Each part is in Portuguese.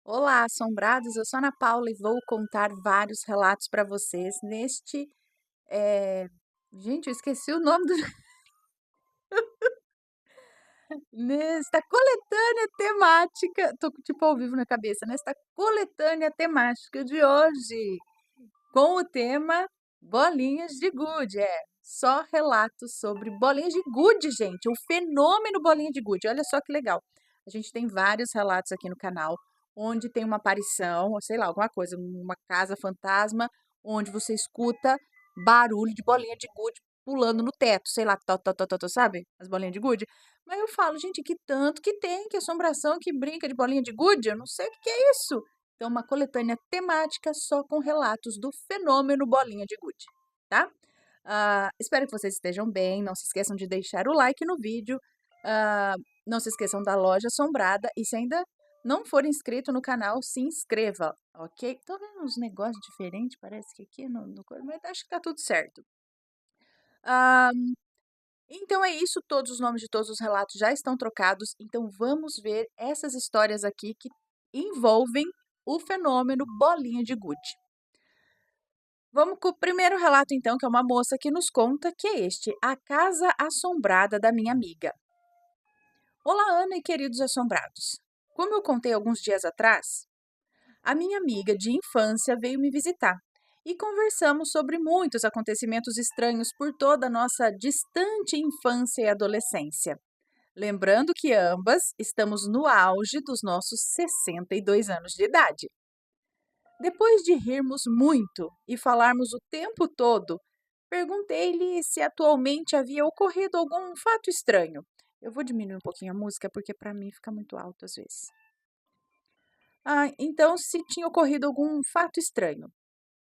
Olá, assombrados. Eu sou a Ana Paula e vou contar vários relatos para vocês eh, gente, eu esqueci o nome do nesta coletânea temática tô tipo ao vivo na cabeça, nesta coletânea temática de hoje, com o tema bolinhas de gude. Só relatos sobre bolinhas de gude, gente, o fenômeno bolinha de gude. Olha só que legal. A gente tem vários relatos aqui no canal, onde tem uma aparição, ou sei lá, alguma coisa, uma casa fantasma, onde você escuta barulho de bolinha de gude pulando no teto, sei lá, tó, tó, tó, tó, tó, sabe? As bolinhas de gude. Mas eu falo, gente, que tanto que tem, que assombração que brinca de bolinha de gude, eu não sei o que que é isso. Então, uma coletânea temática só com relatos do fenômeno bolinha de gude, tá? Espero que vocês estejam bem. Não se esqueçam de deixar o like no vídeo. ah, não se esqueçam da loja assombrada. E se ainda não for inscrito no canal, se inscreva, ok? Tô vendo uns negócios diferentes, parece que aqui mas acho que tá tudo certo. Ah, então é isso, todos os nomes de todos os relatos já estão trocados. Então vamos ver essas histórias aqui que envolvem o fenômeno bolinha de gude. Vamos com o primeiro relato, então, que é uma moça que nos conta que é este: A Casa Assombrada da Minha Amiga. Olá, Ana e queridos assombrados. Como eu contei alguns dias atrás, a minha amiga de infância veio me visitar e conversamos sobre muitos acontecimentos estranhos por toda a nossa distante infância e adolescência. Lembrando que ambas estamos no auge dos nossos 62 anos de idade. Depois de rirmos muito e falarmos o tempo todo, perguntei-lhe se atualmente havia ocorrido algum fato estranho. Eu vou diminuir um pouquinho a música porque para mim fica muito alto às vezes. Então se tinha ocorrido algum fato estranho.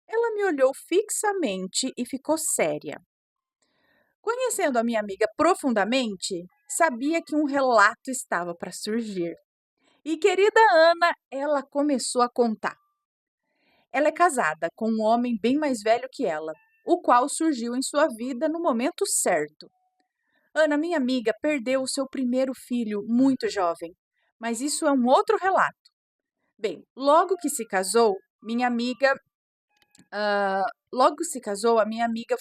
Ela me olhou fixamente e ficou séria. Conhecendo a minha amiga profundamente, sabia que um relato estava para surgir. E querida Ana, ela começou a contar. Ela é casada com um homem bem mais velho que ela, o qual surgiu em sua vida no momento certo. Ana, minha amiga, perdeu o seu primeiro filho muito jovem, mas isso é um outro relato. Bem, logo que se casou, a minha amiga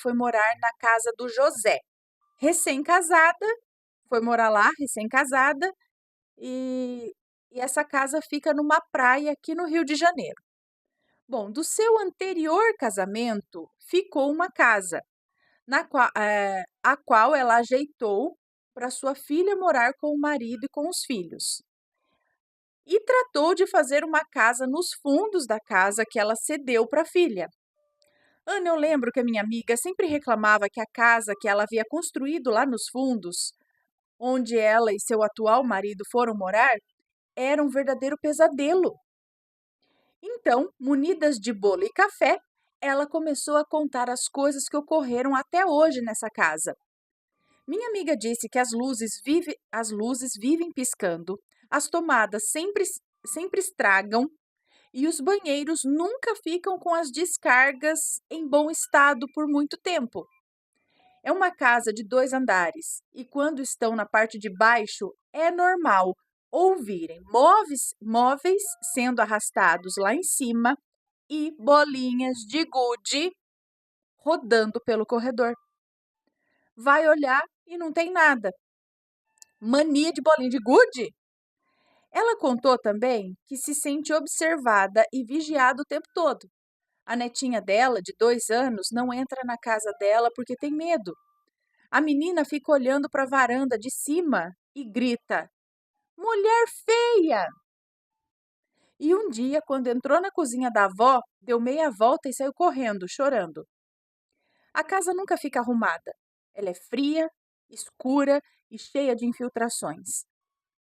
foi morar na casa do José. Recém-casada, foi morar lá, recém-casada, e, e essa casa fica numa praia aqui no Rio de Janeiro. Bom, do seu anterior casamento ficou uma casa, a qual ela ajeitou para sua filha morar com o marido e com os filhos. E tratou de fazer uma casa nos fundos da casa que ela cedeu para a filha. Ana, eu lembro que a minha amiga sempre reclamava que a casa que ela havia construído lá nos fundos, onde ela e seu atual marido foram morar, era um verdadeiro pesadelo. Então, munidas de bolo e café, ela começou a contar as coisas que ocorreram até hoje nessa casa. Minha amiga disse que as luzes vivem piscando, as tomadas sempre estragam e os banheiros nunca ficam com as descargas em bom estado por muito tempo. É uma casa de 2 andares e quando estão na parte de baixo é normal ouvirem móveis sendo arrastados lá em cima e bolinhas de gude rodando pelo corredor. Vai olhar e não tem nada. Mania de bolinha de gude? Ela contou também que se sente observada e vigiada o tempo todo. A netinha dela, de 2 anos, não entra na casa dela porque tem medo. A menina fica olhando para a varanda de cima e grita: Mulher feia! E um dia, quando entrou na cozinha da avó, deu meia volta e saiu correndo, chorando. A casa nunca fica arrumada. Ela é fria, escura e cheia de infiltrações.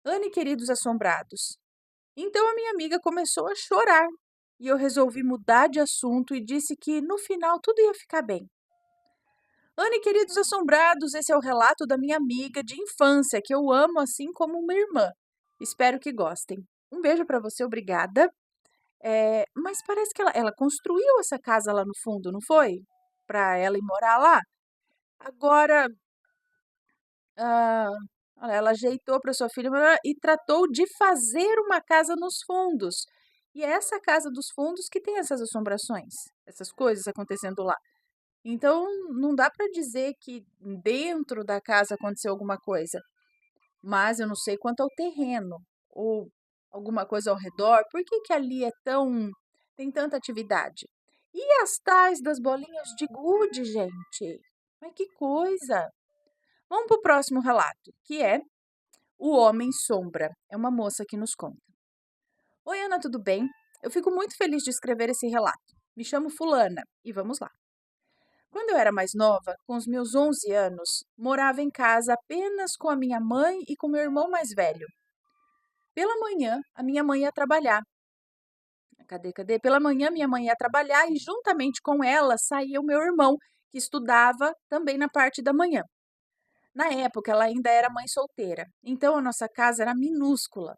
Anne, queridos assombrados. Então a minha amiga começou a chorar e eu resolvi mudar de assunto e disse que no final tudo ia ficar bem. Anne, queridos assombrados, esse é o relato da minha amiga de infância, que eu amo assim como uma irmã. Espero que gostem. Um beijo para você, obrigada. Mas parece que ela construiu essa casa lá no fundo, não foi? Para ela ir morar lá. Agora, ah, olha, ela ajeitou para sua filha morar e tratou de fazer uma casa nos fundos. E é essa casa dos fundos que tem essas assombrações, essas coisas acontecendo lá. Então, não dá para dizer que dentro da casa aconteceu alguma coisa, mas eu não sei quanto ao terreno ou alguma coisa ao redor. Por que que ali tem tanta atividade? E as tais das bolinhas de gude, gente? Mas que coisa! Vamos para o próximo relato, que é O Homem Sombra. É uma moça que nos conta. Oi, Ana, tudo bem? Eu fico muito feliz de escrever esse relato. Me chamo Fulana e vamos lá. Quando eu era mais nova, com os meus 11 anos, morava em casa apenas com a minha mãe e com meu irmão mais velho. Pela manhã, a minha mãe ia trabalhar. Cadê? Pela manhã, minha mãe ia trabalhar e, juntamente com ela, saía o meu irmão, que estudava também na parte da manhã. Na época, ela ainda era mãe solteira, então a nossa casa era minúscula.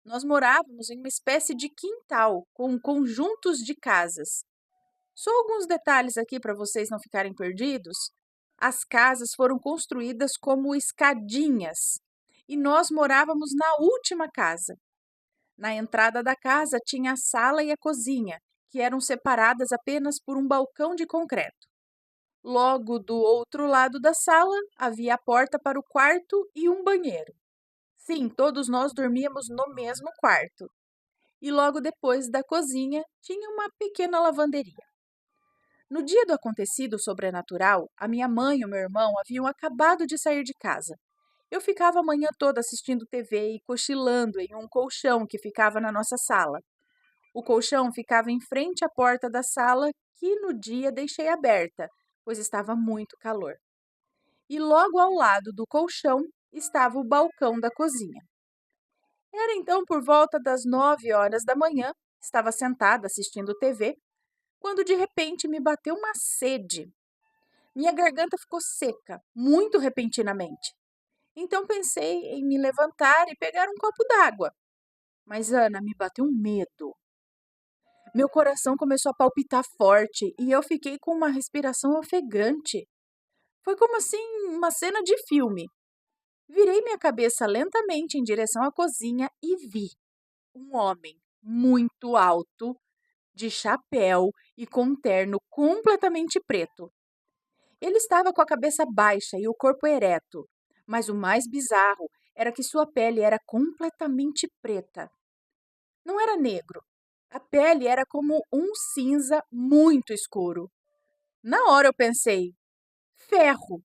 Nós morávamos em uma espécie de quintal, com conjuntos de casas. Só alguns detalhes aqui para vocês não ficarem perdidos. As casas foram construídas como escadinhas e nós morávamos na última casa. Na entrada da casa tinha a sala e a cozinha, que eram separadas apenas por um balcão de concreto. Logo do outro lado da sala havia a porta para o quarto e um banheiro. Sim, todos nós dormíamos no mesmo quarto. E logo depois da cozinha tinha uma pequena lavanderia. No dia do acontecido sobrenatural, a minha mãe e o meu irmão haviam acabado de sair de casa. Eu ficava a manhã toda assistindo TV e cochilando em um colchão que ficava na nossa sala. O colchão ficava em frente à porta da sala, que no dia deixei aberta, pois estava muito calor. E logo ao lado do colchão estava o balcão da cozinha. Era então por volta das 9 horas da manhã, estava sentada assistindo TV, quando de repente me bateu uma sede. Minha garganta ficou seca, muito repentinamente. Então pensei em me levantar e pegar um copo d'água. Mas, Ana, me bateu um medo. Meu coração começou a palpitar forte e eu fiquei com uma respiração ofegante. Foi como assim uma cena de filme. Virei minha cabeça lentamente em direção à cozinha e vi um homem muito alto, de chapéu e com um terno completamente preto. Ele estava com a cabeça baixa e o corpo ereto, mas o mais bizarro era que sua pele era completamente preta. Não era negro. A pele era como um cinza muito escuro. Na hora eu pensei, ferro.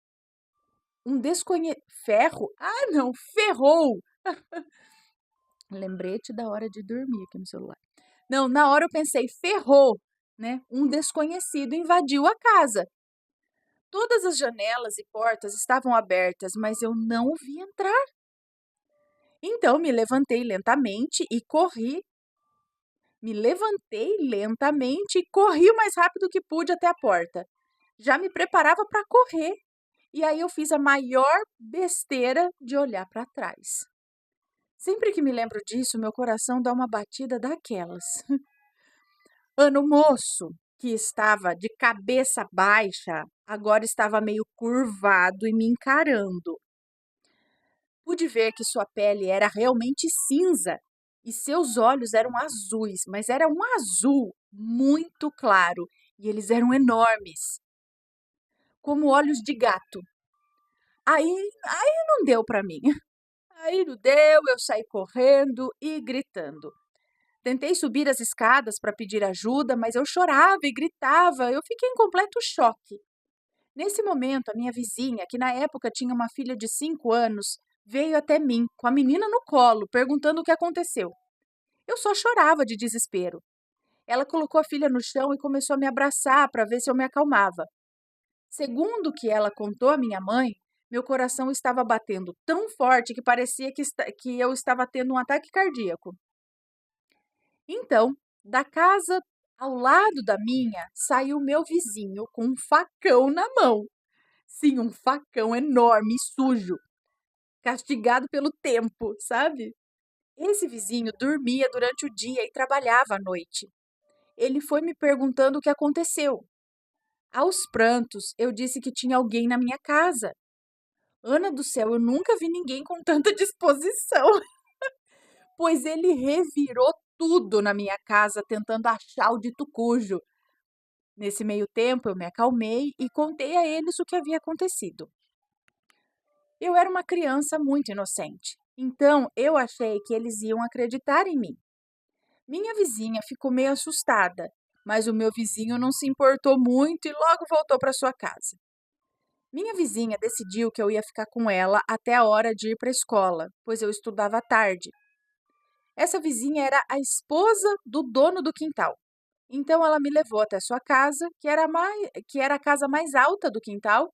Ferro? Ah, não, ferrou! Lembrete da hora de dormir aqui no celular. Não, na hora eu pensei, ferrou, né? Um desconhecido invadiu a casa. Todas as janelas e portas estavam abertas, mas eu não o vi entrar. Então me levantei lentamente e corri. Me levantei lentamente e corri o mais rápido que pude até a porta. Já me preparava para correr. E aí eu fiz a maior besteira de olhar para trás. Sempre que me lembro disso, meu coração dá uma batida daquelas. O moço, que estava de cabeça baixa, agora estava meio curvado e me encarando. Pude ver que sua pele era realmente cinza e seus olhos eram azuis, mas era um azul muito claro e eles eram enormes, como olhos de gato. Aí não deu para mim. Aí não deu, eu saí correndo e gritando. Tentei subir as escadas para pedir ajuda, mas eu chorava e gritava. Eu fiquei em completo choque. Nesse momento, a minha vizinha, que na época tinha uma filha de 5 anos, veio até mim, com a menina no colo, perguntando o que aconteceu. Eu só chorava de desespero. Ela colocou a filha no chão e começou a me abraçar para ver se eu me acalmava. Segundo o que ela contou à minha mãe, meu coração estava batendo tão forte que parecia que eu estava tendo um ataque cardíaco. Então, da casa ao lado da minha, saiu meu vizinho com um facão na mão. Sim, um facão enorme e sujo, castigado pelo tempo, sabe? Esse vizinho dormia durante o dia e trabalhava à noite. Ele foi me perguntando o que aconteceu. Aos prantos, eu disse que tinha alguém na minha casa. Ana do céu, eu nunca vi ninguém com tanta disposição, pois ele revirou tudo na minha casa tentando achar o dito cujo. Nesse meio tempo, eu me acalmei e contei a eles o que havia acontecido. Eu era uma criança muito inocente, então eu achei que eles iam acreditar em mim. Minha vizinha ficou meio assustada, mas o meu vizinho não se importou muito e logo voltou para sua casa. Minha vizinha decidiu que eu ia ficar com ela até a hora de ir para a escola, pois eu estudava à tarde. Essa vizinha era a esposa do dono do quintal. Então ela me levou até sua casa, que era a casa mais alta do quintal.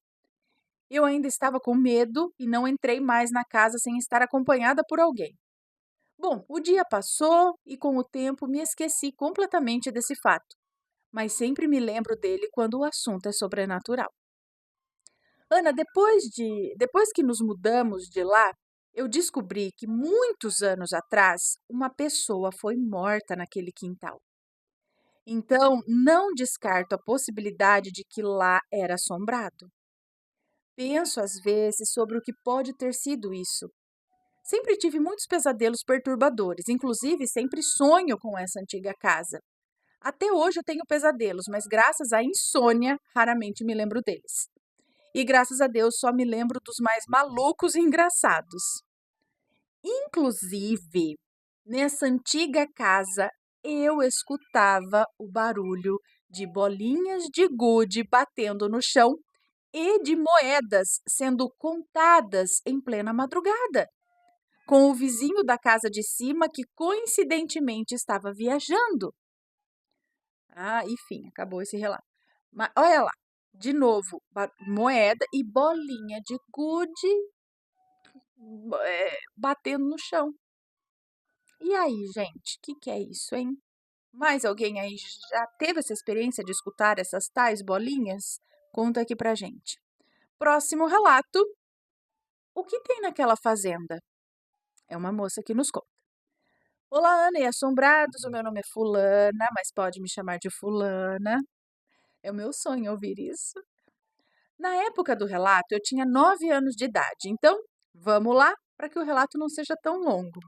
Eu ainda estava com medo e não entrei mais na casa sem estar acompanhada por alguém. Bom, o dia passou e com o tempo me esqueci completamente desse fato, mas sempre me lembro dele quando o assunto é sobrenatural. Ana, depois que nos mudamos de lá, eu descobri que muitos anos atrás uma pessoa foi morta naquele quintal. Então, não descarto a possibilidade de que lá era assombrado. Penso às vezes sobre o que pode ter sido isso. Sempre tive muitos pesadelos perturbadores, inclusive sempre sonho com essa antiga casa. Até hoje eu tenho pesadelos, mas graças à insônia, raramente me lembro deles. E graças a Deus só me lembro dos mais malucos e engraçados. Inclusive, nessa antiga casa, eu escutava o barulho de bolinhas de gude batendo no chão e de moedas sendo contadas em plena madrugada, com o vizinho da casa de cima que coincidentemente estava viajando. Ah, enfim, acabou esse relato. Mas olha lá, de novo, moeda e bolinha de gude batendo no chão. E aí, gente, o que é isso, hein? Mais alguém aí já teve essa experiência de escutar essas tais bolinhas? Conta aqui pra gente. Próximo relato: o que tem naquela fazenda? É uma moça que nos conta. Olá, Ana e assombrados. O meu nome é Fulana, mas pode me chamar de Fulana. É o meu sonho ouvir isso. Na época do relato, eu tinha 9 anos de idade, então vamos lá para que o relato não seja tão longo.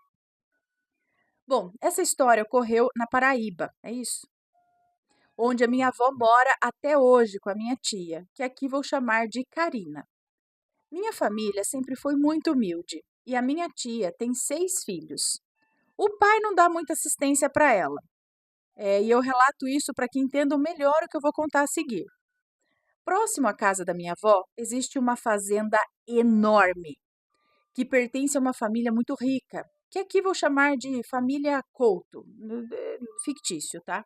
Bom, essa história ocorreu na Paraíba, é isso? Onde a minha avó mora até hoje com a minha tia, que aqui vou chamar de Karina. Minha família sempre foi muito humilde e a minha tia tem 6 filhos. O pai não dá muita assistência para ela. E eu relato isso para que entendam melhor o que eu vou contar a seguir. Próximo à casa da minha avó, existe uma fazenda enorme, que pertence a uma família muito rica, que aqui vou chamar de família Couto, fictício, tá?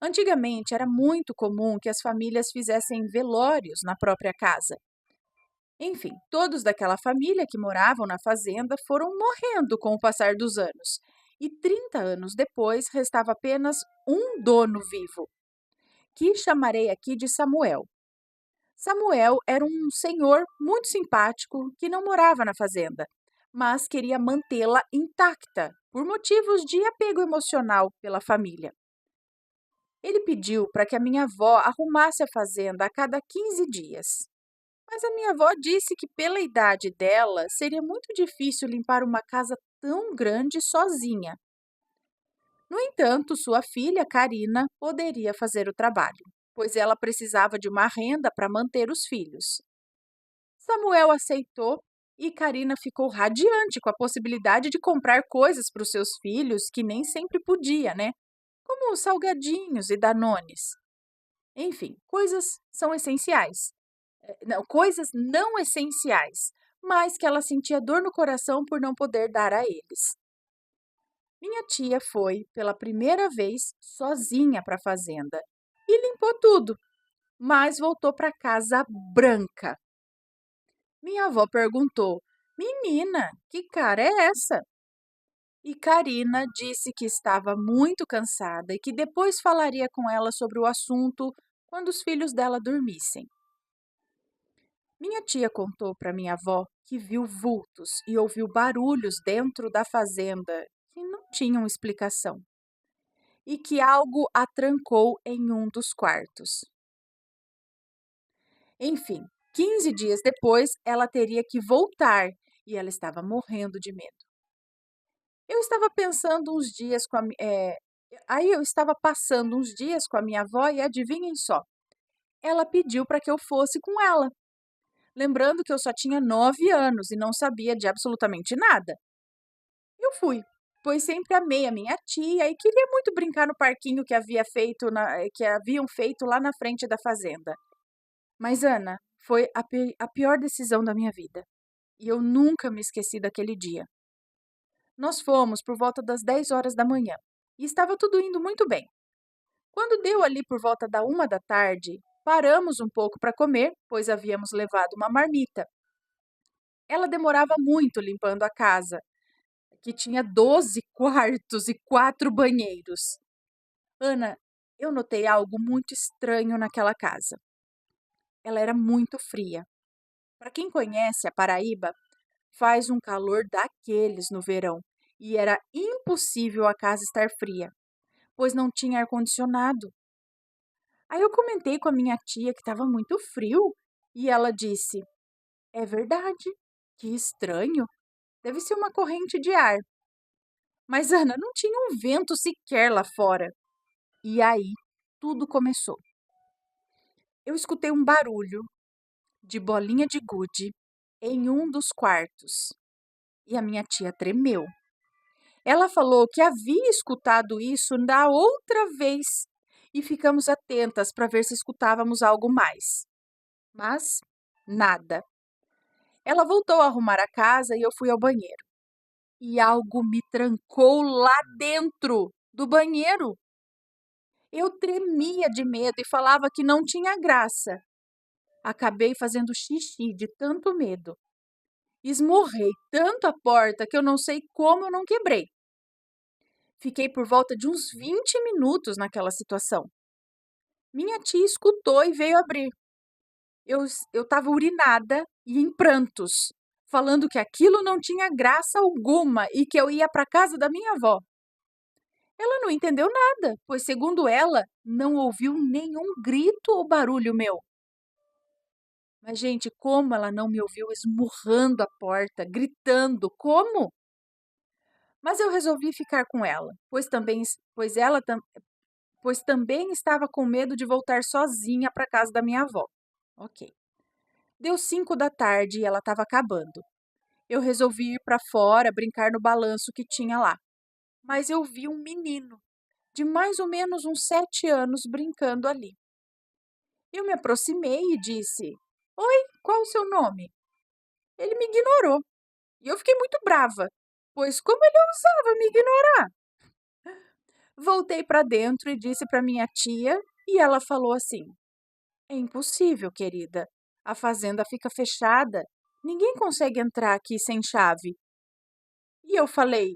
Antigamente era muito comum que as famílias fizessem velórios na própria casa. Enfim, todos daquela família que moravam na fazenda foram morrendo com o passar dos anos. E 30 anos depois restava apenas um dono vivo, que chamarei aqui de Samuel. Samuel era um senhor muito simpático que não morava na fazenda, mas queria mantê-la intacta por motivos de apego emocional pela família. Ele pediu para que a minha avó arrumasse a fazenda a cada 15 dias. Mas a minha avó disse que, pela idade dela, seria muito difícil limpar uma casa tão grande sozinha. No entanto, sua filha, Karina, poderia fazer o trabalho, pois ela precisava de uma renda para manter os filhos. Samuel aceitou e Karina ficou radiante com a possibilidade de comprar coisas para os seus filhos que nem sempre podia, né? Como salgadinhos e danones. Enfim, coisas não essenciais, mas que ela sentia dor no coração por não poder dar a eles. Minha tia foi, pela primeira vez, sozinha para a fazenda e limpou tudo, mas voltou para casa branca. Minha avó perguntou: Menina, que cara é essa? E Karina disse que estava muito cansada e que depois falaria com ela sobre o assunto quando os filhos dela dormissem. Minha tia contou para minha avó que viu vultos e ouviu barulhos dentro da fazenda que não tinham explicação e que algo a trancou em um dos quartos. Enfim, 15 dias depois ela teria que voltar e ela estava morrendo de medo. Eu estava pensando uns dias com a mi aí eu estava passando uns dias com a minha avó e adivinhem só, ela pediu para que eu fosse com ela, lembrando que eu só tinha 9 anos e não sabia de absolutamente nada. Eu fui, pois sempre amei a minha tia e queria muito brincar no parquinho que haviam feito lá na frente da fazenda. Mas Ana, foi a pior decisão da minha vida, e eu nunca me esqueci daquele dia. Nós fomos por volta das 10 horas da manhã e estava tudo indo muito bem. Quando deu ali por volta da 1 da tarde, paramos um pouco para comer, pois havíamos levado uma marmita. Ela demorava muito limpando a casa, que tinha 12 quartos e 4 banheiros. Ana, eu notei algo muito estranho naquela casa. Ela era muito fria. Para quem conhece a Paraíba, faz um calor daqueles no verão e era impossível a casa estar fria, pois não tinha ar-condicionado. Aí eu comentei com a minha tia que estava muito frio e ela disse: É verdade, que estranho, deve ser uma corrente de ar. Mas Ana, não tinha um vento sequer lá fora. E aí tudo começou. Eu escutei um barulho de bolinha de gude em um dos quartos e a minha tia tremeu. Ela falou que havia escutado isso da outra vez e ficamos atentas para ver se escutávamos algo mais. Mas nada. Ela voltou a arrumar a casa e eu fui ao banheiro. E algo me trancou lá dentro do banheiro. Eu tremia de medo e falava que não tinha graça. Acabei fazendo xixi de tanto medo. Esmurrei tanto a porta que eu não sei como eu não quebrei. Fiquei por volta de uns 20 minutos naquela situação. Minha tia escutou e veio abrir. Eu estava urinada e em prantos, falando que aquilo não tinha graça alguma e que eu ia para casa da minha avó. Ela não entendeu nada, pois, segundo ela, não ouviu nenhum grito ou barulho meu. Mas, gente, como ela não me ouviu esmurrando a porta, gritando, como? Mas eu resolvi ficar com ela, pois também estava com medo de voltar sozinha para casa da minha avó. Ok. Deu 5 da tarde e ela estava acabando. Eu resolvi ir para fora brincar no balanço que tinha lá. Mas eu vi um menino de mais ou menos uns 7 anos brincando ali. Eu me aproximei e disse: Oi, qual o seu nome? Ele me ignorou e eu fiquei muito brava, pois como ele ousava me ignorar? Voltei para dentro e disse para minha tia e ela falou assim: É impossível, querida. A fazenda fica fechada. Ninguém consegue entrar aqui sem chave. E eu falei: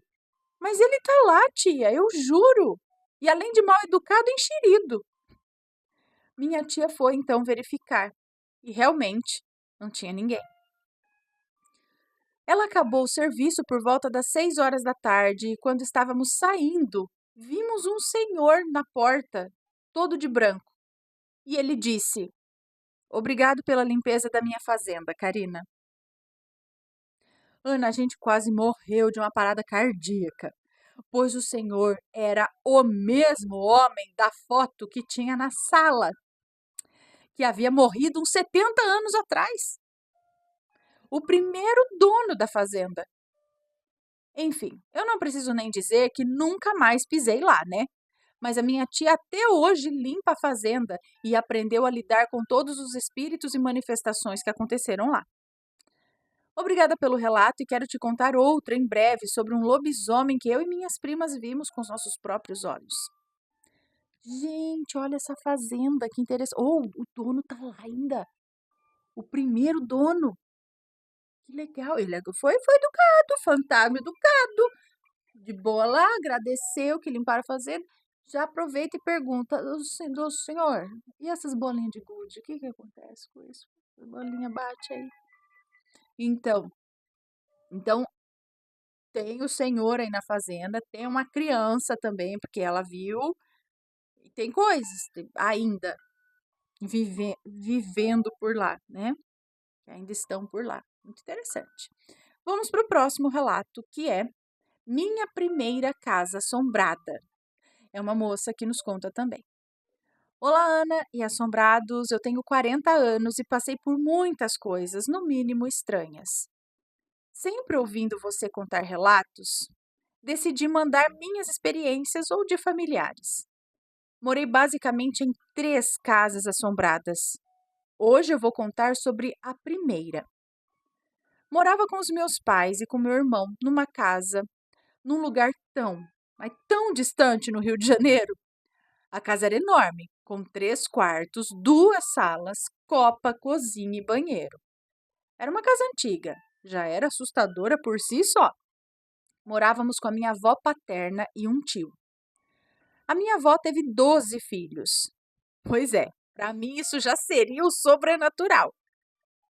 Mas ele tá lá, tia, eu juro. E além de mal educado, enxerido. Minha tia foi então verificar. E realmente não tinha ninguém. Ela acabou o serviço por volta das 6 horas da tarde e quando estávamos saindo, vimos um senhor na porta, todo de branco. E ele disse: Obrigado pela limpeza da minha fazenda, Karina. Ana, a gente quase morreu de uma parada cardíaca, pois o senhor era o mesmo homem da foto que tinha na sala, que havia morrido uns 70 anos atrás. O primeiro dono da fazenda. Enfim, eu não preciso nem dizer que nunca mais pisei lá, né? Mas a minha tia até hoje limpa a fazenda e aprendeu a lidar com todos os espíritos e manifestações que aconteceram lá. Obrigada pelo relato e quero te contar outra em breve sobre um lobisomem que eu e minhas primas vimos com os nossos próprios olhos. Gente, olha essa fazenda, que interessante. Oh, o dono tá lá ainda. O primeiro dono. Que legal. Foi educado, fantasma educado. De boa lá, agradeceu que limparam a fazenda. Já aproveita e pergunta do senhor, e essas bolinhas de gude, o que que acontece com isso? A bolinha bate aí. Então, então tem o senhor aí na fazenda, tem uma criança também, porque ela viu, e tem coisas ainda vivendo por lá, né? Que ainda estão por lá. Muito interessante. Vamos para o próximo relato, que é Minha primeira casa assombrada. É uma moça que nos conta também. Olá, Ana e assombrados. Eu tenho 40 anos e passei por muitas coisas, no mínimo estranhas. Sempre ouvindo você contar relatos, decidi mandar minhas experiências ou de familiares. Morei basicamente em 3 casas assombradas. Hoje eu vou contar sobre a primeira. Morava com os meus pais e com meu irmão numa casa, num lugar mas tão distante no Rio de Janeiro. A casa era enorme, com 3 quartos, 2 salas, copa, cozinha e banheiro. Era uma casa antiga, já era assustadora por si só. Morávamos com a minha avó paterna e um tio. A minha avó teve 12 filhos. Pois é, para mim isso já seria o sobrenatural.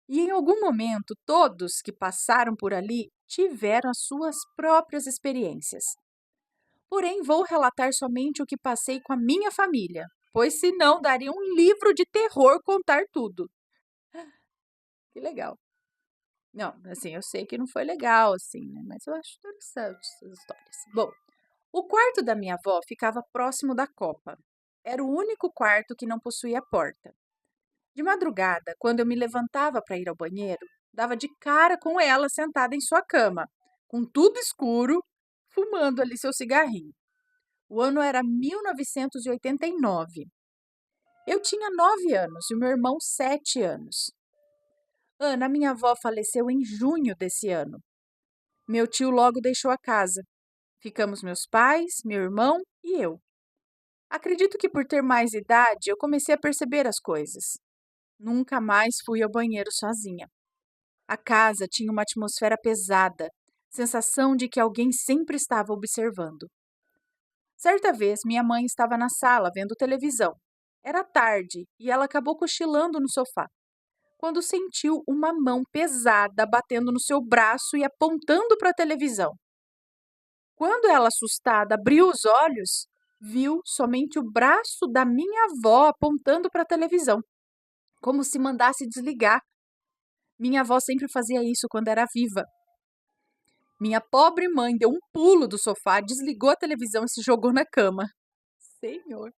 E em algum momento, todos que passaram por ali tiveram as suas próprias experiências. Porém, vou relatar somente o que passei com a minha família, pois senão daria um livro de terror contar tudo. Que legal. Não, assim, eu sei que não foi legal, assim, né? Mas eu acho interessante essas histórias. Bom, o quarto da minha avó ficava próximo da copa. Era o único quarto que não possuía porta. De madrugada, quando eu me levantava para ir ao banheiro, dava de cara com ela sentada em sua cama, com tudo escuro, fumando ali seu cigarrinho. O ano era 1989. Eu tinha 9 anos e o meu irmão 7 anos. Ana, minha avó, faleceu em junho desse ano. Meu tio logo deixou a casa. Ficamos meus pais, meu irmão e eu. Acredito que por ter mais idade, eu comecei a perceber as coisas. Nunca mais fui ao banheiro sozinha. A casa tinha uma atmosfera pesada, sensação de que alguém sempre estava observando. Certa vez, minha mãe estava na sala vendo televisão. Era tarde e ela acabou cochilando no sofá, quando sentiu uma mão pesada batendo no seu braço e apontando para a televisão. Quando ela, assustada, abriu os olhos, viu somente o braço da minha avó apontando para a televisão, como se mandasse desligar. Minha avó sempre fazia isso quando era viva. Minha pobre mãe deu um pulo do sofá, desligou a televisão e se jogou na cama. Senhor!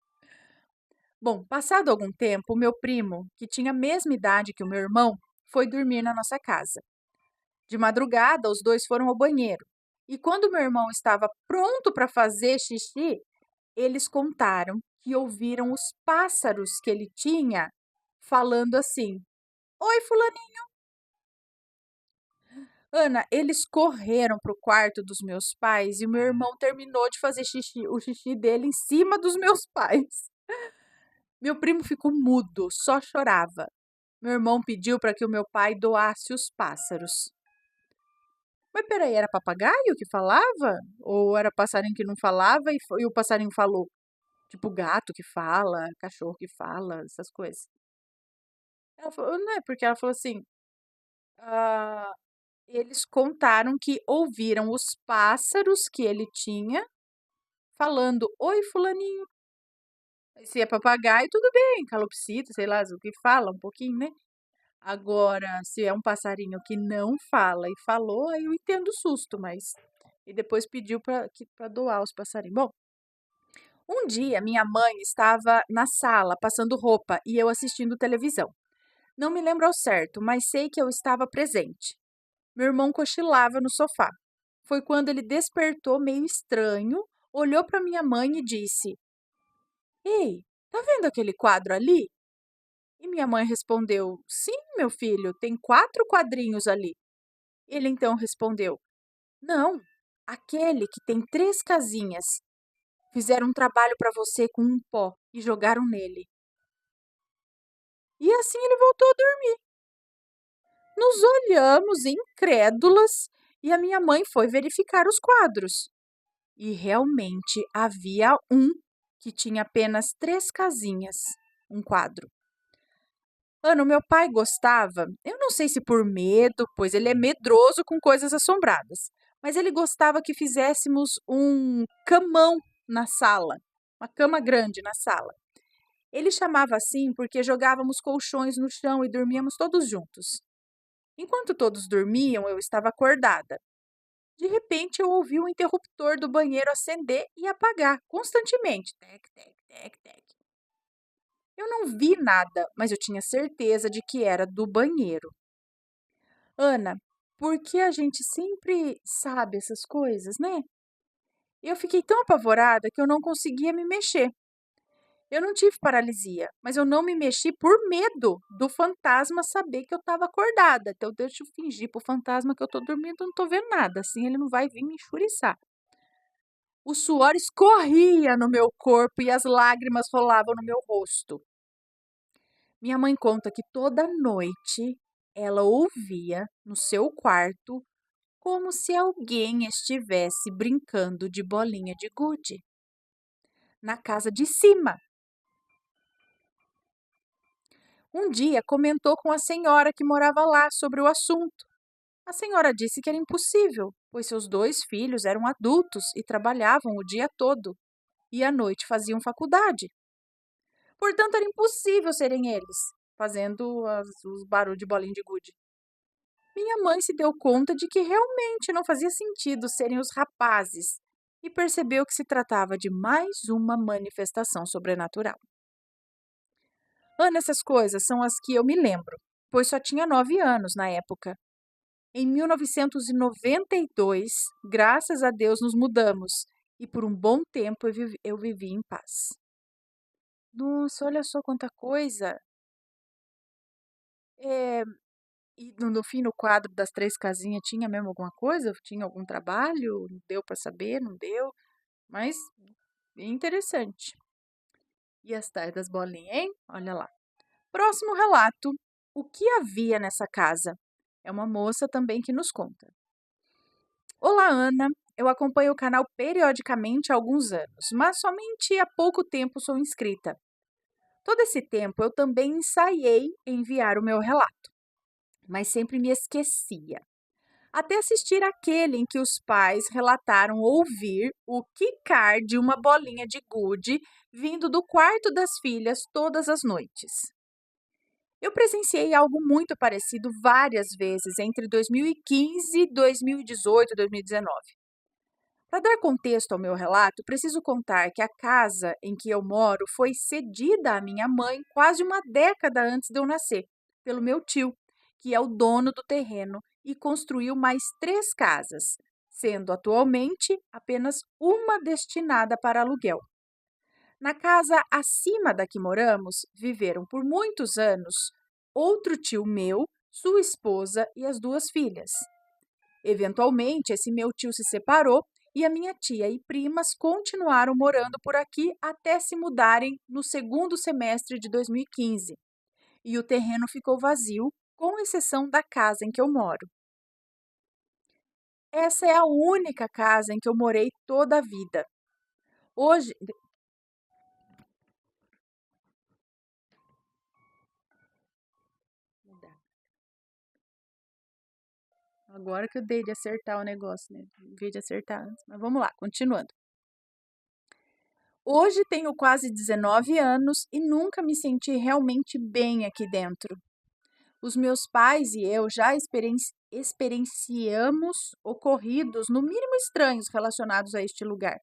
Bom, passado algum tempo, o meu primo, que tinha a mesma idade que o meu irmão, foi dormir na nossa casa. De madrugada, os dois foram ao banheiro. E quando meu irmão estava pronto para fazer xixi, eles contaram que ouviram os pássaros que ele tinha falando assim: Oi, fulaninho. Ana, eles correram para o quarto dos meus pais e o meu irmão terminou de fazer o xixi dele em cima dos meus pais. Meu primo ficou mudo, só chorava. Meu irmão pediu para que o meu pai doasse os pássaros. Mas peraí, era papagaio que falava? Ou era passarinho que não falava e o passarinho falou? Tipo gato que fala, cachorro que fala, essas coisas. Ela falou, não é, porque ela falou assim, ah, eles contaram que ouviram os pássaros que ele tinha falando, oi, fulaninho. Se é papagaio, tudo bem, calopsita, sei lá, o que fala um pouquinho, né? Agora, se é um passarinho que não fala e falou, aí eu entendo o susto, mas. E depois pediu para doar os passarinhos. Bom, um dia minha mãe estava na sala passando roupa e eu assistindo televisão. Não me lembro ao certo, mas sei que eu estava presente. Meu irmão cochilava no sofá. Foi quando ele despertou meio estranho, olhou para minha mãe e disse: Ei, tá vendo aquele quadro ali? E minha mãe respondeu: Sim, meu filho, tem 4 quadrinhos ali. Ele então respondeu: Não, aquele que tem 3 casinhas. Fizeram um trabalho para você com um pó e jogaram nele. E assim ele voltou a dormir. Nos olhamos incrédulas e a minha mãe foi verificar os quadros. E realmente havia um que tinha apenas 3 casinhas, um quadro. Ana, o meu pai gostava, eu não sei se por medo, pois ele é medroso com coisas assombradas, mas ele gostava que fizéssemos um camão na sala, uma cama grande na sala. Ele chamava assim porque jogávamos colchões no chão e dormíamos todos juntos. Enquanto todos dormiam, eu estava acordada. De repente, eu ouvi o interruptor do banheiro acender e apagar constantemente. Tec, tec, tec, tec. Eu não vi nada, mas eu tinha certeza de que era do banheiro. Ana, por que a gente sempre sabe essas coisas, né? Eu fiquei tão apavorada que eu não conseguia me mexer. Eu não tive paralisia, mas eu não me mexi por medo do fantasma saber que eu estava acordada. Então, deixa eu fingir pro fantasma que eu tô dormindo, eu não tô vendo nada. Assim ele não vai vir me enxuriçar. O suor escorria no meu corpo e as lágrimas rolavam no meu rosto. Minha mãe conta que toda noite ela ouvia no seu quarto como se alguém estivesse brincando de bolinha de gude na casa de cima. Um dia comentou com a senhora que morava lá sobre o assunto. A senhora disse que era impossível, pois seus dois filhos eram adultos e trabalhavam o dia todo, e à noite faziam faculdade. Portanto, era impossível serem eles, fazendo os barulhos de bolinha de gude. Minha mãe se deu conta de que realmente não fazia sentido serem os rapazes e percebeu que se tratava de mais uma manifestação sobrenatural. Ana, essas coisas são as que eu me lembro, pois só tinha 9 anos na época. Em 1992, graças a Deus, nos mudamos e por um bom tempo eu vivi em paz. Nossa, olha só quanta coisa! É, e no fim, no quadro das três casinhas, tinha mesmo alguma coisa? Tinha algum trabalho? Não deu para saber, não deu? Mas bem interessante. E as tais das bolinhas, hein? Olha lá. Próximo relato. O que havia nessa casa? É uma moça também que nos conta. Olá, Ana. Eu acompanho o canal periodicamente há alguns anos, mas somente há pouco tempo sou inscrita. Todo esse tempo eu também ensaiei enviar o meu relato, mas sempre me esquecia. Até assistir aquele em que os pais relataram ouvir o quicar de uma bolinha de gude vindo do quarto das filhas todas as noites. Eu presenciei algo muito parecido várias vezes entre 2015, 2018 e 2019. Para dar contexto ao meu relato, preciso contar que a casa em que eu moro foi cedida à minha mãe quase uma década antes de eu nascer, pelo meu tio, que é o dono do terreno e construiu mais 3 casas, sendo atualmente apenas uma destinada para aluguel. Na casa acima da que moramos, viveram por muitos anos outro tio meu, sua esposa e as 2 filhas. Eventualmente, esse meu tio se separou e a minha tia e primas continuaram morando por aqui até se mudarem no segundo semestre de 2015. E o terreno ficou vazio, com exceção da casa em que eu moro. Essa é a única casa em que eu morei toda a vida. Hoje, agora que eu dei de acertar o negócio, né? Em vez de acertar antes. Mas vamos lá, continuando. Hoje tenho quase 19 anos e nunca me senti realmente bem aqui dentro. Os meus pais e eu já experienciamos ocorridos, no mínimo estranhos, relacionados a este lugar.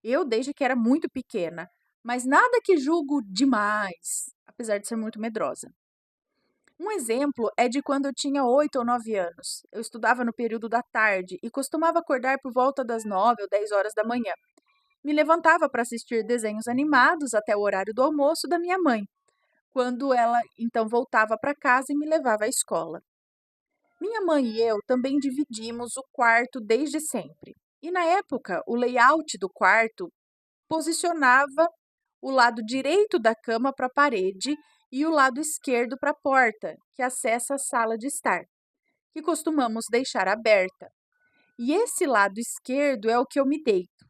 Eu desde que era muito pequena, mas nada que julgo demais, apesar de ser muito medrosa. Um exemplo é de quando eu tinha 8 ou 9 anos. Eu estudava no período da tarde e costumava acordar por volta das 9 ou 10 horas da manhã. Me levantava para assistir desenhos animados até o horário do almoço da minha mãe, quando ela então voltava para casa e me levava à escola. Minha mãe e eu também dividimos o quarto desde sempre. E na época, o layout do quarto posicionava o lado direito da cama para a parede e o lado esquerdo para a porta, que acessa a sala de estar, que costumamos deixar aberta. E esse lado esquerdo é o que eu me deito.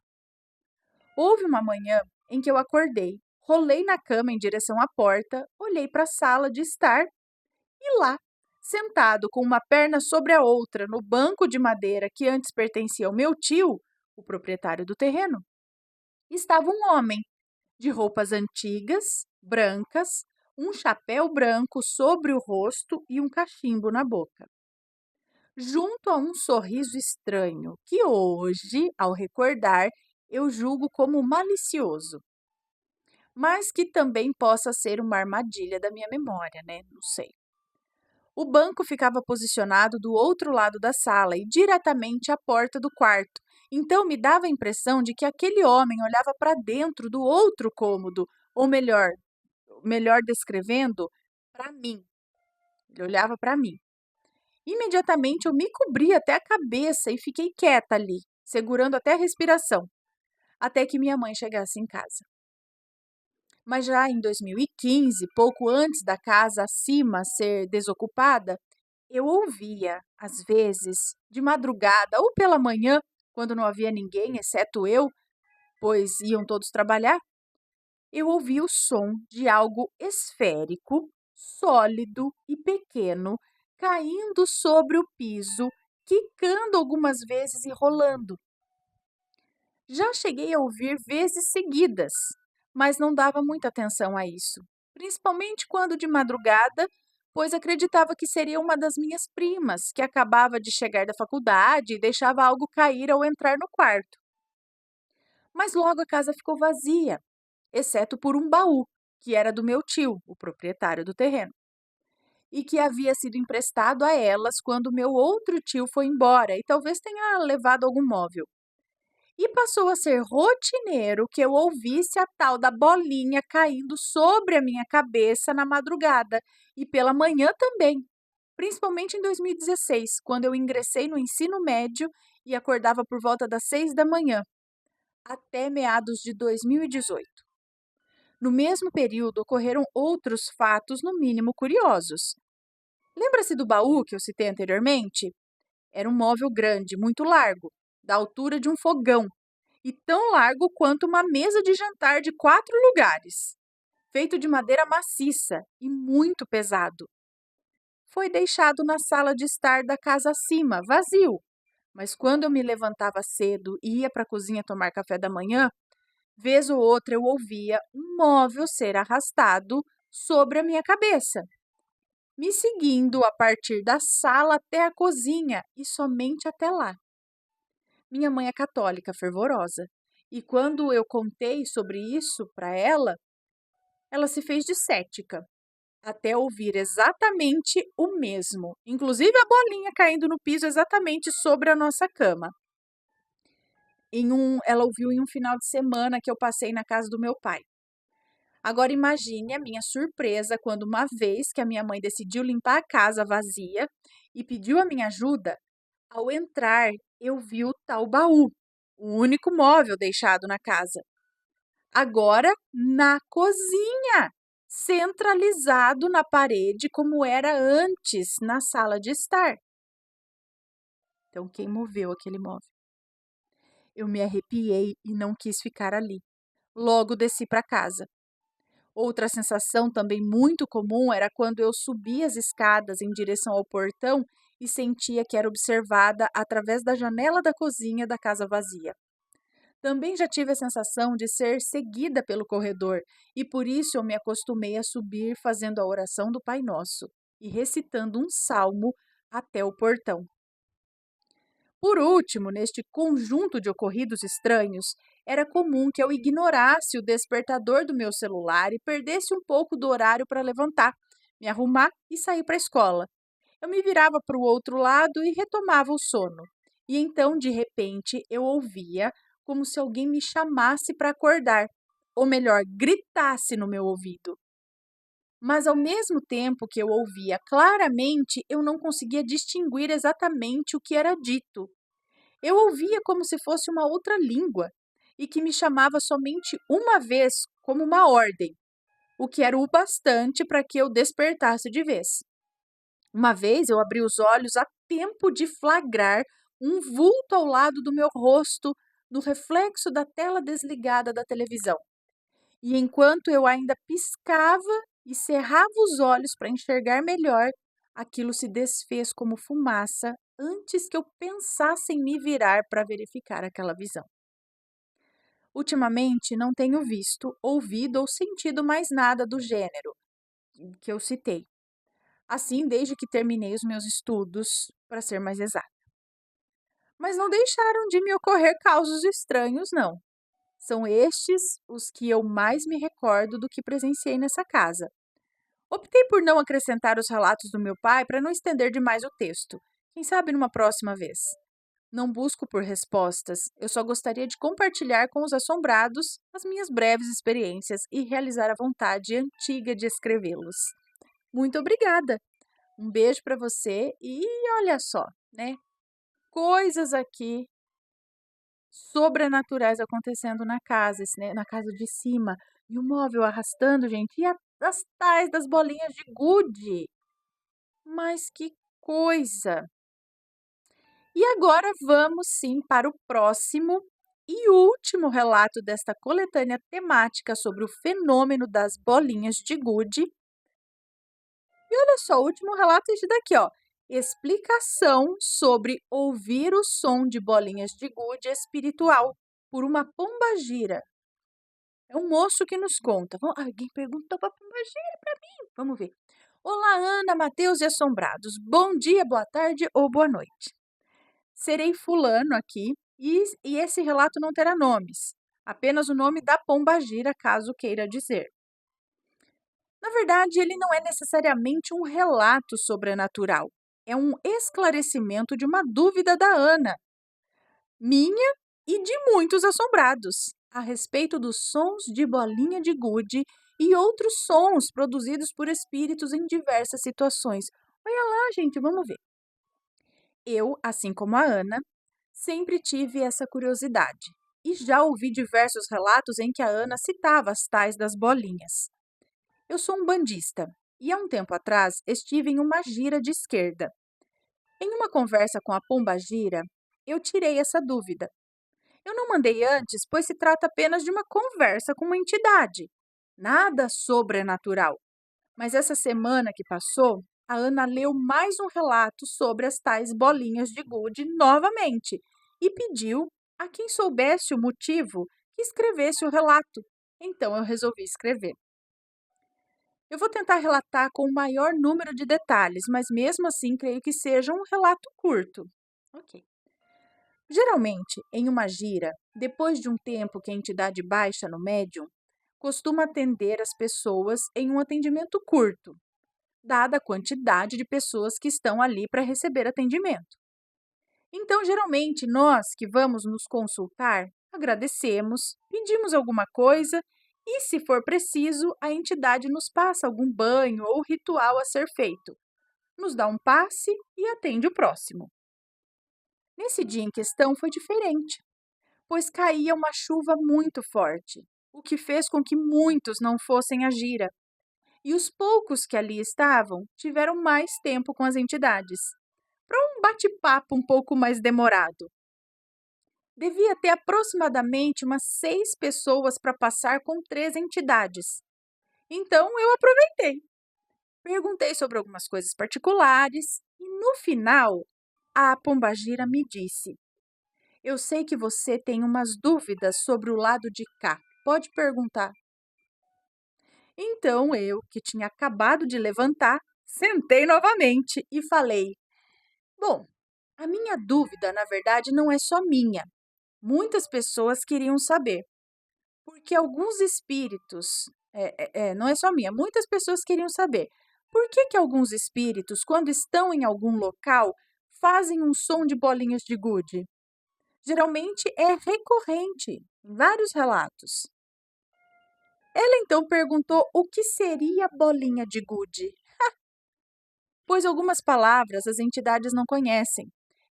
Houve uma manhã em que eu acordei, rolei na cama em direção à porta, olhei para a sala de estar e lá, sentado com uma perna sobre a outra no banco de madeira que antes pertencia ao meu tio, o proprietário do terreno, estava um homem de roupas antigas, brancas, um chapéu branco sobre o rosto e um cachimbo na boca. junto a um sorriso estranho, que hoje, ao recordar, eu julgo como malicioso, mas que também possa ser uma armadilha da minha memória, né? Não sei. O banco ficava posicionado do outro lado da sala e diretamente à porta do quarto. Então me dava a impressão de que aquele homem olhava para dentro do outro cômodo, ou melhor descrevendo, para mim. Ele olhava para mim. Imediatamente eu me cobri até a cabeça e fiquei quieta ali, segurando até a respiração, até que minha mãe chegasse em casa. Mas já em 2015, pouco antes da casa acima ser desocupada, eu ouvia, às vezes, de madrugada ou pela manhã, quando não havia ninguém, exceto eu, pois iam todos trabalhar, eu ouvia o som de algo esférico, sólido e pequeno caindo sobre o piso, quicando algumas vezes e rolando. Já cheguei a ouvir vezes seguidas, mas não dava muita atenção a isso, principalmente quando de madrugada, pois acreditava que seria uma das minhas primas, que acabava de chegar da faculdade e deixava algo cair ao entrar no quarto. Mas logo a casa ficou vazia, exceto por um baú, que era do meu tio, o proprietário do terreno, e que havia sido emprestado a elas quando meu outro tio foi embora e talvez tenha levado algum móvel. E passou a ser rotineiro que eu ouvisse a tal da bolinha caindo sobre a minha cabeça na madrugada e pela manhã também, principalmente em 2016, quando eu ingressei no ensino médio e acordava por volta das 6 da manhã, até meados de 2018. No mesmo período, ocorreram outros fatos, no mínimo curiosos. Lembra-se do baú que eu citei anteriormente? Era um móvel grande, muito largo, da altura de um fogão e tão largo quanto uma mesa de jantar de 4 lugares, feito de madeira maciça e muito pesado. Foi deixado na sala de estar da casa acima, vazio, mas quando eu me levantava cedo e ia para a cozinha tomar café da manhã, vez ou outra eu ouvia um móvel ser arrastado sobre a minha cabeça, me seguindo a partir da sala até a cozinha e somente até lá. Minha mãe é católica fervorosa, e quando eu contei sobre isso para ela, ela se fez de cética, até ouvir exatamente o mesmo, inclusive a bolinha caindo no piso exatamente sobre a nossa cama. Ela ouviu em um final de semana que eu passei na casa do meu pai. Agora imagine a minha surpresa quando uma vez que a minha mãe decidiu limpar a casa vazia e pediu a minha ajuda, ao entrar eu vi o tal baú, o único móvel deixado na casa. Agora na cozinha, centralizado na parede como era antes na sala de estar. Então quem moveu aquele móvel? Eu me arrepiei e não quis ficar ali. Logo desci para casa. Outra sensação também muito comum era quando eu subia as escadas em direção ao portão e sentia que era observada através da janela da cozinha da casa vazia. Também já tive a sensação de ser seguida pelo corredor e por isso eu me acostumei a subir fazendo a oração do Pai Nosso e recitando um salmo até o portão. Por último, neste conjunto de ocorridos estranhos, era comum que eu ignorasse o despertador do meu celular e perdesse um pouco do horário para levantar, me arrumar e sair para a escola. Eu me virava para o outro lado e retomava o sono. E então, de repente, eu ouvia como se alguém me chamasse para acordar, ou melhor, gritasse no meu ouvido. Mas ao mesmo tempo que eu ouvia claramente, eu não conseguia distinguir exatamente o que era dito. Eu ouvia como se fosse uma outra língua e que me chamava somente uma vez como uma ordem, o que era o bastante para que eu despertasse de vez. Uma vez eu abri os olhos a tempo de flagrar um vulto ao lado do meu rosto no reflexo da tela desligada da televisão. E enquanto eu ainda piscava e cerrava os olhos para enxergar melhor, aquilo se desfez como fumaça antes que eu pensasse em me virar para verificar aquela visão. Ultimamente não tenho visto, ouvido ou sentido mais nada do gênero que eu citei. Assim, desde que terminei os meus estudos para ser mais exata. Mas não deixaram de me ocorrer causos estranhos, não. São estes os que eu mais me recordo do que presenciei nessa casa. Optei por não acrescentar os relatos do meu pai para não estender demais o texto. Quem sabe numa próxima vez. Não busco por respostas, eu só gostaria de compartilhar com os assombrados as minhas breves experiências e realizar a vontade antiga de escrevê-los. Muito obrigada! Um beijo para você e olha só, né? Coisas aqui sobrenaturais acontecendo na casa, né, na casa de cima. E o móvel arrastando, gente. E as tais das bolinhas de gude. Mas que coisa! E agora vamos sim para o próximo e último relato desta coletânea temática sobre o fenômeno das bolinhas de gude. E olha só, o último relato é este daqui, ó. Explicação sobre ouvir o som de bolinhas de gude espiritual por uma pombagira. É um moço que nos conta. Alguém perguntou para a pombagira para mim. Vamos ver. Olá, Ana, Mateus e assombrados. Bom dia, boa tarde ou boa noite. Serei fulano aqui e esse relato não terá nomes, apenas o nome da pombagira, caso queira dizer. Na verdade, ele não é necessariamente um relato sobrenatural, é um esclarecimento de uma dúvida da Ana, minha e de muitos assombrados, a respeito dos sons de bolinha de gude e outros sons produzidos por espíritos em diversas situações. Olha lá, gente, vamos ver. Eu, assim como a Ana, sempre tive essa curiosidade e já ouvi diversos relatos em que a Ana citava as tais das bolinhas. Eu sou um bandista e há um tempo atrás estive em uma gira de esquerda. Em uma conversa com a pombagira, eu tirei essa dúvida. Eu não mandei antes, pois se trata apenas de uma conversa com uma entidade. Nada sobrenatural. Mas essa semana que passou, a Ana leu mais um relato sobre as tais bolinhas de gude novamente e pediu a quem soubesse o motivo que escrevesse o relato. Então eu resolvi escrever. Eu vou tentar relatar com o maior número de detalhes, mas mesmo assim creio que seja um relato curto. Ok. Geralmente, em uma gira, depois de um tempo que a entidade baixa no médium, costuma atender as pessoas em um atendimento curto, dada a quantidade de pessoas que estão ali para receber atendimento. Então, geralmente, nós que vamos nos consultar, agradecemos, pedimos alguma coisa e, se for preciso, a entidade nos passa algum banho ou ritual a ser feito, nos dá um passe e atende o próximo. Nesse dia em questão foi diferente, pois caía uma chuva muito forte, o que fez com que muitos não fossem à gira. E os poucos que ali estavam tiveram mais tempo com as entidades, para um bate-papo um pouco mais demorado. Devia ter aproximadamente umas 6 pessoas para passar com 3 entidades. Então eu aproveitei. Perguntei sobre algumas coisas particulares e no final a pombagira me disse: Eu sei que você tem umas dúvidas sobre o lado de cá. Pode perguntar. Então eu, que tinha acabado de levantar, sentei novamente e falei: Bom, a minha dúvida, na verdade, não é só minha. Muitas pessoas queriam saber, porque alguns espíritos, não é só minha, muitas pessoas queriam saber por que alguns espíritos, quando estão em algum local, fazem um som de bolinhas de gude. Geralmente é recorrente em vários relatos. Ela então perguntou o que seria bolinha de gude, pois algumas palavras as entidades não conhecem,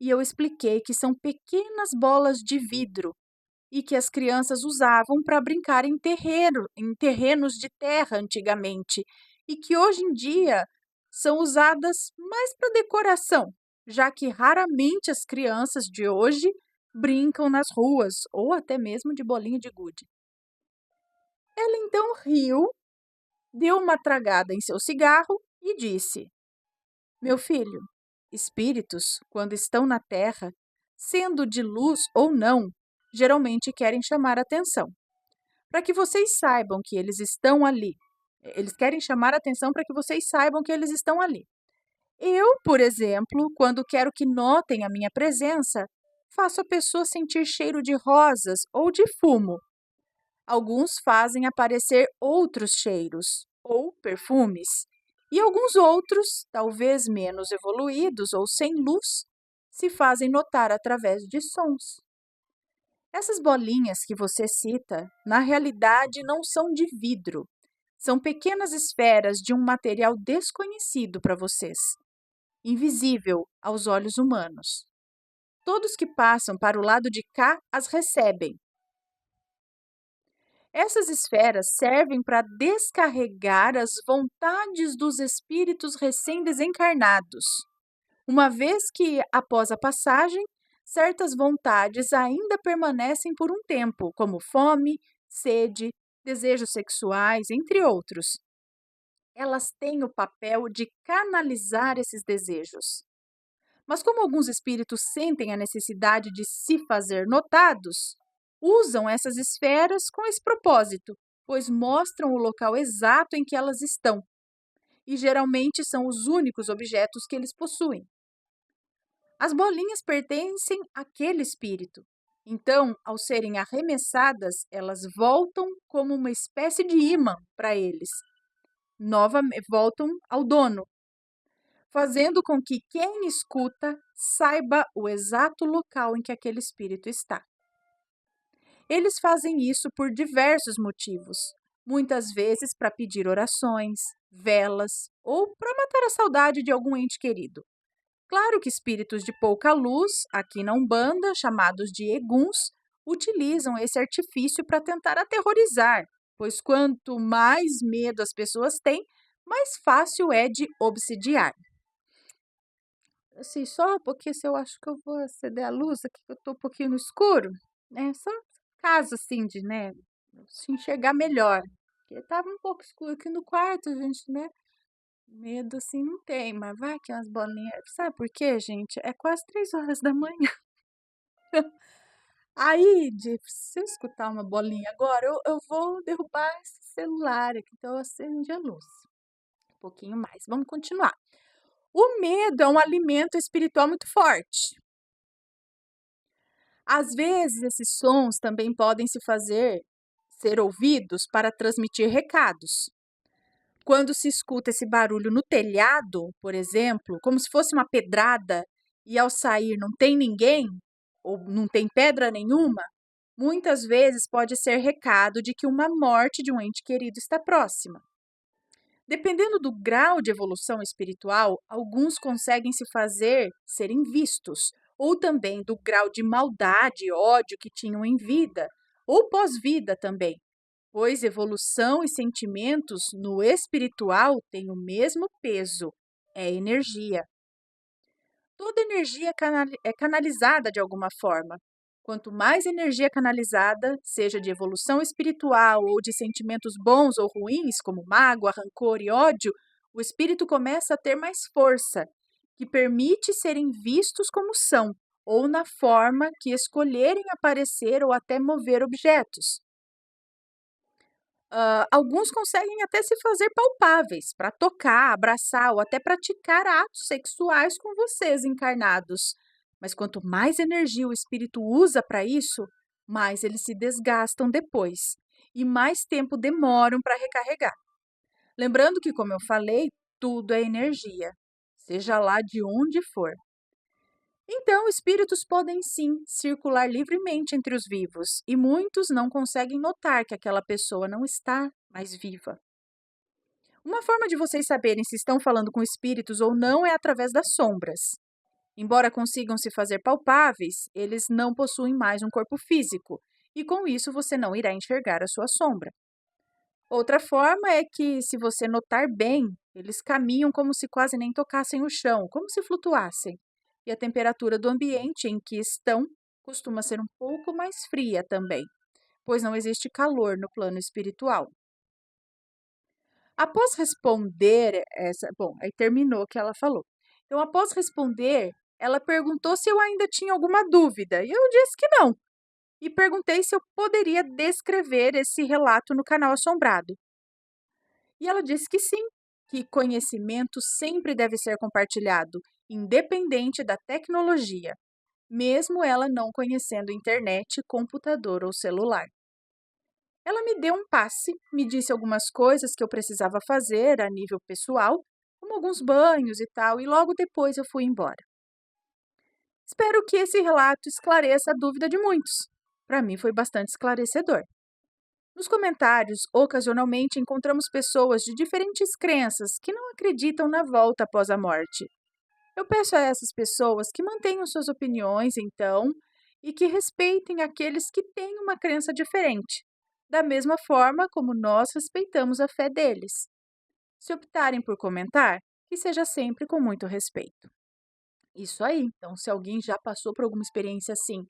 e eu expliquei que são pequenas bolas de vidro e que as crianças usavam para brincar em terrenos de terra antigamente, e que hoje em dia são usadas mais para decoração, já que raramente as crianças de hoje brincam nas ruas ou até mesmo de bolinha de gude. Ela então riu, deu uma tragada em seu cigarro e disse: Meu filho, espíritos, quando estão na Terra, sendo de luz ou não, geralmente querem chamar atenção. Para que vocês saibam que eles estão ali. Eles querem chamar atenção para que vocês saibam que eles estão ali. Eu, por exemplo, quando quero que notem a minha presença, faço a pessoa sentir cheiro de rosas ou de fumo. Alguns fazem aparecer outros cheiros ou perfumes, e alguns outros, talvez menos evoluídos ou sem luz, se fazem notar através de sons. Essas bolinhas que você cita, na realidade, não são de vidro. São pequenas esferas de um material desconhecido para vocês, invisível aos olhos humanos. Todos que passam para o lado de cá as recebem. Essas esferas servem para descarregar as vontades dos espíritos recém-desencarnados, uma vez que, após a passagem, certas vontades ainda permanecem por um tempo, como fome, sede, desejos sexuais, entre outros. Elas têm o papel de canalizar esses desejos. Mas, como alguns espíritos sentem a necessidade de se fazer notados, usam essas esferas com esse propósito, pois mostram o local exato em que elas estão, e geralmente são os únicos objetos que eles possuem. As bolinhas pertencem àquele espírito. Então, ao serem arremessadas, elas voltam como uma espécie de imã para eles. Novamente, voltam ao dono, fazendo com que quem escuta saiba o exato local em que aquele espírito está. Eles fazem isso por diversos motivos, muitas vezes para pedir orações, velas ou para matar a saudade de algum ente querido. Claro que espíritos de pouca luz, aqui na Umbanda, chamados de eguns, utilizam esse artifício para tentar aterrorizar, pois quanto mais medo as pessoas têm, mais fácil é de obsidiar. Assim, só porque se eu acho que eu vou acender a luz aqui, que eu tô um pouquinho no escuro, né? Só caso assim de, né, se enxergar melhor. Porque tava um pouco escuro aqui no quarto, gente, né? Medo assim não tem, mas vai que umas bolinhas. Sabe por quê, gente? É quase 3 horas da manhã. Aí, se eu escutar uma bolinha agora, eu vou derrubar esse celular aqui, então eu acendi a luz. Um pouquinho mais. Vamos continuar. O medo é um alimento espiritual muito forte. Às vezes, esses sons também podem ser ouvidos para transmitir recados. Quando se escuta esse barulho no telhado, por exemplo, como se fosse uma pedrada, e ao sair não tem ninguém, ou não tem pedra nenhuma, muitas vezes pode ser recado de que uma morte de um ente querido está próxima. Dependendo do grau de evolução espiritual, alguns conseguem se fazer serem vistos, ou também do grau de maldade e ódio que tinham em vida, ou pós-vida também, pois evolução e sentimentos no espiritual têm o mesmo peso, é energia. Toda energia é canalizada de alguma forma. Quanto mais energia canalizada, seja de evolução espiritual ou de sentimentos bons ou ruins, como mágoa, rancor e ódio, o espírito começa a ter mais força, que permite serem vistos como são, ou na forma que escolherem aparecer ou até mover objetos. Alguns conseguem até se fazer palpáveis para tocar, abraçar ou até praticar atos sexuais com vocês encarnados. Mas quanto mais energia o espírito usa para isso, mais eles se desgastam depois e mais tempo demoram para recarregar. Lembrando que, como eu falei, tudo é energia, seja lá de onde for. Então, espíritos podem sim circular livremente entre os vivos, e muitos não conseguem notar que aquela pessoa não está mais viva. Uma forma de vocês saberem se estão falando com espíritos ou não é através das sombras. Embora consigam se fazer palpáveis, eles não possuem mais um corpo físico, e com isso você não irá enxergar a sua sombra. Outra forma é que, se você notar bem, eles caminham como se quase nem tocassem o chão, como se flutuassem. E a temperatura do ambiente em que estão costuma ser um pouco mais fria também, pois não existe calor no plano espiritual. Após responder bom, aí terminou o que ela falou. Então, após responder, ela perguntou se eu ainda tinha alguma dúvida, e eu disse que não. E perguntei se eu poderia descrever esse relato no canal Assombrado. E ela disse que sim, que conhecimento sempre deve ser compartilhado, independente da tecnologia, mesmo ela não conhecendo internet, computador ou celular. Ela me deu um passe, me disse algumas coisas que eu precisava fazer a nível pessoal, como alguns banhos e tal, e logo depois eu fui embora. Espero que esse relato esclareça a dúvida de muitos. Para mim foi bastante esclarecedor. Nos comentários, ocasionalmente encontramos pessoas de diferentes crenças que não acreditam na volta após a morte. Eu peço a essas pessoas que mantenham suas opiniões, então, e que respeitem aqueles que têm uma crença diferente, da mesma forma como nós respeitamos a fé deles. Se optarem por comentar, que seja sempre com muito respeito. Isso aí. Então, se alguém já passou por alguma experiência assim,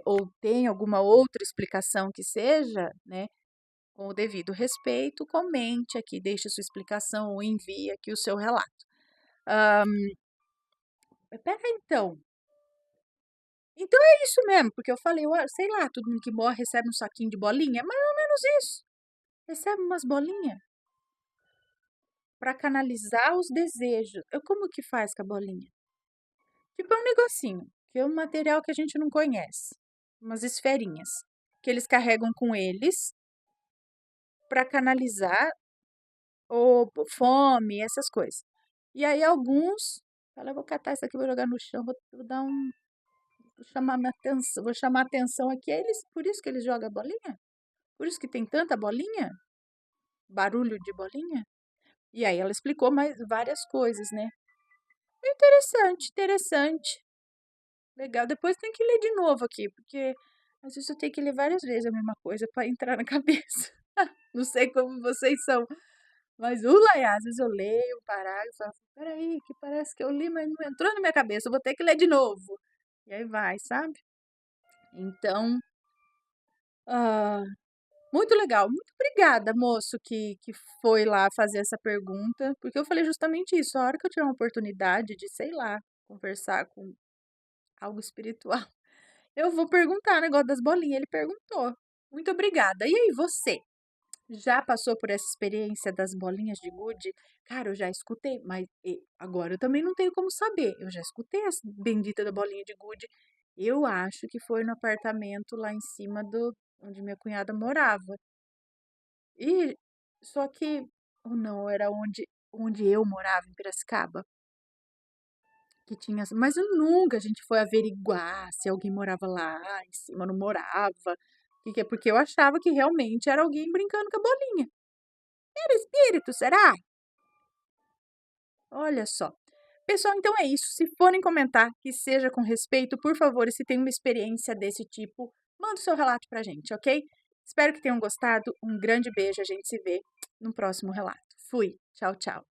ou tem alguma outra explicação que seja, né, com o devido respeito, comente aqui, deixe sua explicação ou envie aqui o seu relato. Ah, espera então. Então é isso mesmo, porque eu falei, ué, sei lá, todo mundo que morre recebe um saquinho de bolinha, é mais ou menos isso. Recebe umas bolinhas para canalizar os desejos. Eu como que faz com a bolinha? Tipo, é um negocinho, que é um material que a gente não conhece. Umas esferinhas, que eles carregam com eles para canalizar ou fome, essas coisas. E aí alguns, fala, eu vou catar isso aqui, vou jogar no chão, vou dar um, vou chamar atenção aqui. Eles, por isso que eles jogam a bolinha? Por isso que tem tanta bolinha? Barulho de bolinha? E aí ela explicou mais várias coisas, né? Interessante, interessante. Legal. Depois tem que ler de novo aqui, porque às vezes eu tenho que ler várias vezes a mesma coisa para entrar na cabeça. Não sei como vocês são, mas às vezes eu leio um parágrafo e falo, peraí, que parece que eu li, mas não entrou na minha cabeça, eu vou ter que ler de novo. E aí vai, sabe? Então, ah, muito legal. Muito obrigada, moço, que foi lá fazer essa pergunta, porque eu falei justamente isso. A hora que eu tiver uma oportunidade de, sei lá, conversar com algo espiritual, eu vou perguntar o negócio das bolinhas. Ele perguntou. Muito obrigada. E aí, você? Já passou por essa experiência das bolinhas de gude? Cara, eu já escutei, mas agora eu também não tenho como saber. Eu já escutei essa bendita da bolinha de gude. Eu acho que foi no apartamento lá em cima do onde minha cunhada morava. E só que, ou não, era onde eu morava em Piracicaba, que tinha, mas eu nunca a gente foi averiguar se alguém morava lá em cima, não morava. Que é porque eu achava que realmente era alguém brincando com a bolinha. Era espírito, será? Olha só. Pessoal, então é isso. Se forem comentar, que seja com respeito, por favor, e se tem uma experiência desse tipo, manda o seu relato pra gente, ok? Espero que tenham gostado. Um grande beijo. A gente se vê no próximo relato. Fui. Tchau, tchau.